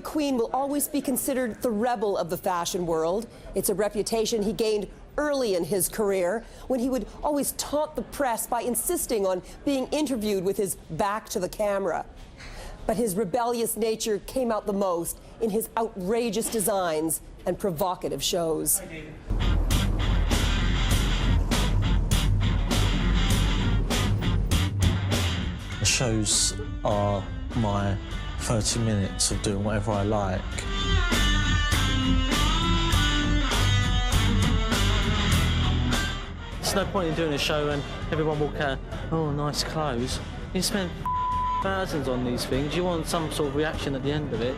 McQueen will always be considered the rebel of the fashion world. It's a reputation he gained early in his career, when he would always taunt the press by insisting on being interviewed with his back to the camera. But his rebellious nature came out the most in his outrageous designs and provocative shows. The shows are my 30 minutes of doing whatever I like. There's no point in doing a show and everyone walk out, oh, nice clothes. You spend thousands on these things, you want some sort of reaction at the end of it.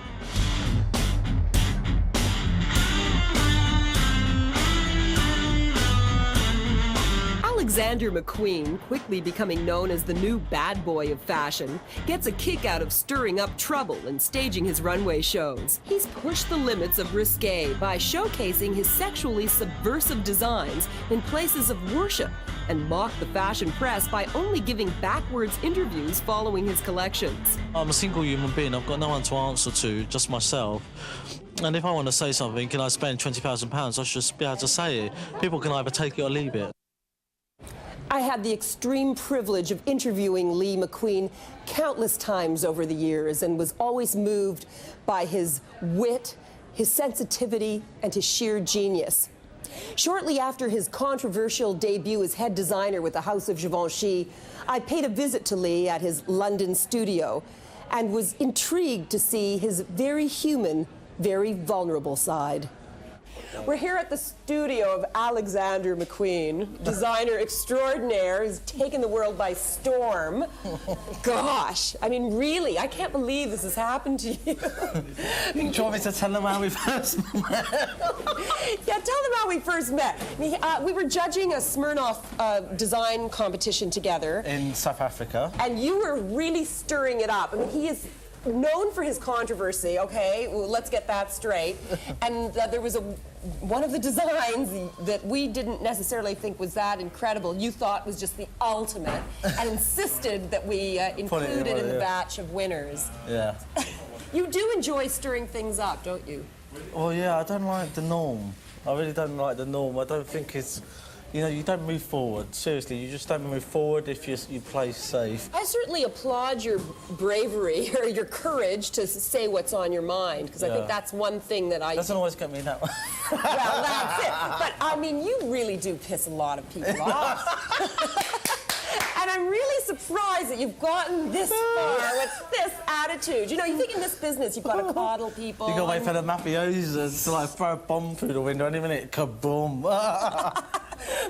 Alexander McQueen, quickly becoming known as the new bad boy of fashion, gets a kick out of stirring up trouble and staging his runway shows. He's pushed the limits of risque by showcasing his sexually subversive designs in places of worship and mocked the fashion press by only giving backwards interviews following his collections. I'm a single human being, I've got no one to answer to, just myself. And if I want to say something, can I spend £20,000? I should be able to say it. People can either take it or leave it. I had the extreme privilege of interviewing Lee McQueen countless times over the years and was always moved by his wit, his sensitivity, and his sheer genius. Shortly after his controversial debut as head designer with the House of Givenchy, I paid a visit to Lee at his London studio and was intrigued to see his very human, very vulnerable side. We're here at the studio of Alexander McQueen, designer extraordinaire who's taken the world by storm. Gosh, I mean, really, I can't believe this has happened to you. Do you want me to tell them how we first met? Yeah, tell them how we first met. We were judging a Smirnoff design competition together. In South Africa. And you were really stirring it up. I mean, he is known for his controversy, okay? Well, let's get that straight. And there was one of the designs that we didn't necessarily think was that incredible, you thought was just the ultimate, and insisted that we include it in the batch of winners. Yeah. You do enjoy stirring things up, don't you? Well, yeah, I don't like the norm. I really don't like the norm. I don't think it's... You know, you don't move forward. Seriously, you just don't move forward if you play safe. I certainly applaud your bravery or your courage to say what's on your mind, because I think that's one thing that I... Doesn't always get me that way. Well, that's it. But, I mean, you really do piss a lot of people off. And I'm really surprised that you've gotten this far with this attitude. You know, you think in this business you've got to coddle people. You've got to wait for the mafiosos to, like, throw a bomb through the window any minute, kaboom.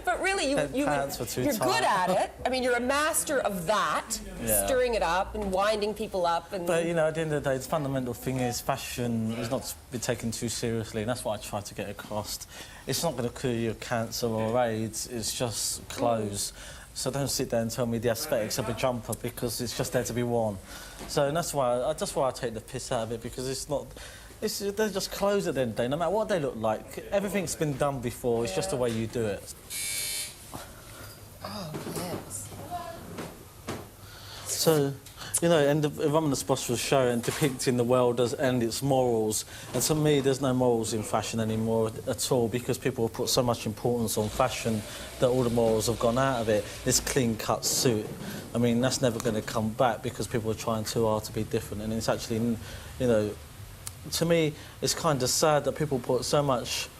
But really, you're good at it. I mean, you're a master of that, stirring it up and winding people up. But, you know, at the end of the day, the fundamental thing is fashion is not to be taken too seriously, and that's what I try to get across. It's not going to cure you of cancer or AIDS, it's just clothes. So don't sit there and tell me the aesthetics of a jumper, because it's just there to be worn. So and that's why I take the piss out of it, because it's not... they're just clothes at the end of the day, no matter what they look like. Everything's been done before, it's just the way you do it. Oh, yes. So, you know, and if I'm on the spot for a show and depicting the world and its morals, and to me there's no morals in fashion anymore at all, because people have put so much importance on fashion that all the morals have gone out of it. This clean-cut suit, I mean, that's never going to come back because people are trying too hard to be different, and it's actually, you know, to me, it's kind of sad that people put so much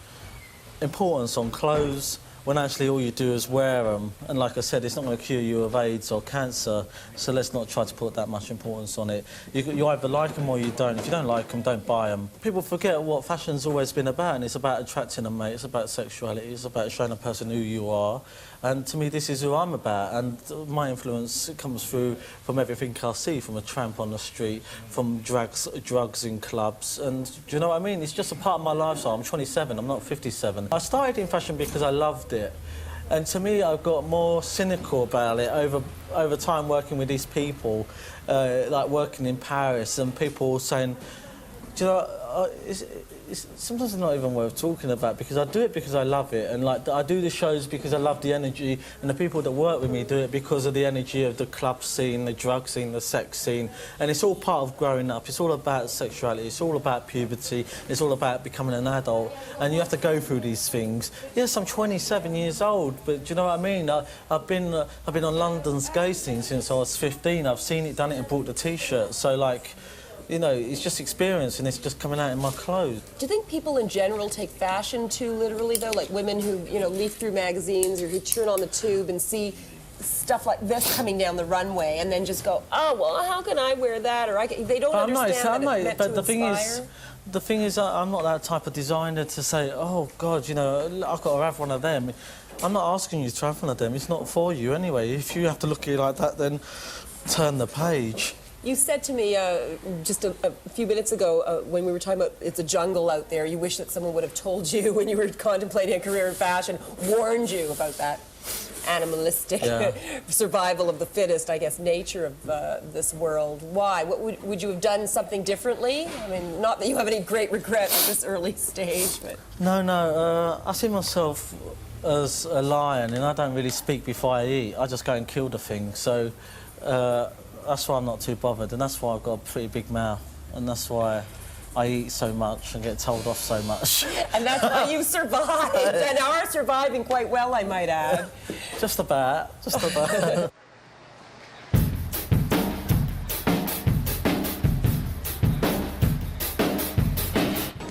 importance on clothes when actually all you do is wear them. And like I said, it's not going to cure you of AIDS or cancer, so let's not try to put that much importance on it. You either like them or you don't. If you don't like them, don't buy them. People forget what fashion's always been about, and it's about attracting a mate, it's about sexuality, it's about showing a person who you are. And to me, this is who I'm about, and my influence comes through from everything I see, from a tramp on the street, from drugs in clubs, and do you know what I mean? It's just a part of my lifestyle. I'm 27, I'm not 57. I started in fashion because I loved it, and to me, I've got more cynical about it over time working with these people, like working in Paris, and people saying, do you know, it's sometimes it's not even worth talking about, because I do it because I love it, and like I do the shows because I love the energy, and the people that work with me do it because of the energy of the club scene, the drug scene, the sex scene, and it's all part of growing up. It's all about sexuality, it's all about puberty, it's all about becoming an adult, and you have to go through these things. Yes, I'm 27 years old, but do you know what I mean? I've been on London's gay scene since I was 15. I've seen it, done it, and bought the T-shirt. So like, you know, it's just experience, and it's just coming out in my clothes. Do you think people in general take fashion too literally, though? Like women who, you know, leaf through magazines or who turn on the tube and see stuff like this coming down the runway and then just go, oh, well, how can I wear that? Or they don't understand that it's meant to inspire. The thing is, I'm not that type of designer to say, oh, God, you know, I've got to have one of them. I'm not asking you to have one of them. It's not for you anyway. If you have to look at it like that, then turn the page. You said to me just a few minutes ago when we were talking about it's a jungle out there, you wish that someone would have told you when you were contemplating a career in fashion, warned you about that animalistic survival of the fittest, I guess, nature of this world. Why? What would you have done something differently? I mean, not that you have any great regret at this early stage, but... No, I see myself as a lion, and I don't really speak before I eat. I just go and kill the thing, so... that's why I'm not too bothered, and that's why I've got a pretty big mouth, and that's why I eat so much and get told off so much. And that's why you survived, and are surviving quite well, I might add. Just about.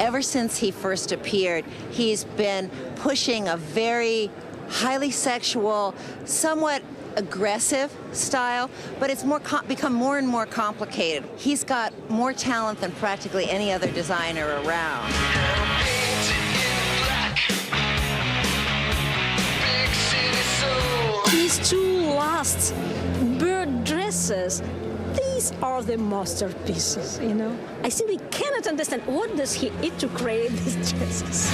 Ever since he first appeared, he's been pushing a very highly sexual, somewhat aggressive style, but it's become more and more complicated. He's got more talent than practically any other designer around. These two last bird dresses, these are the masterpieces, you know. I simply cannot understand what does he eat to create these dresses.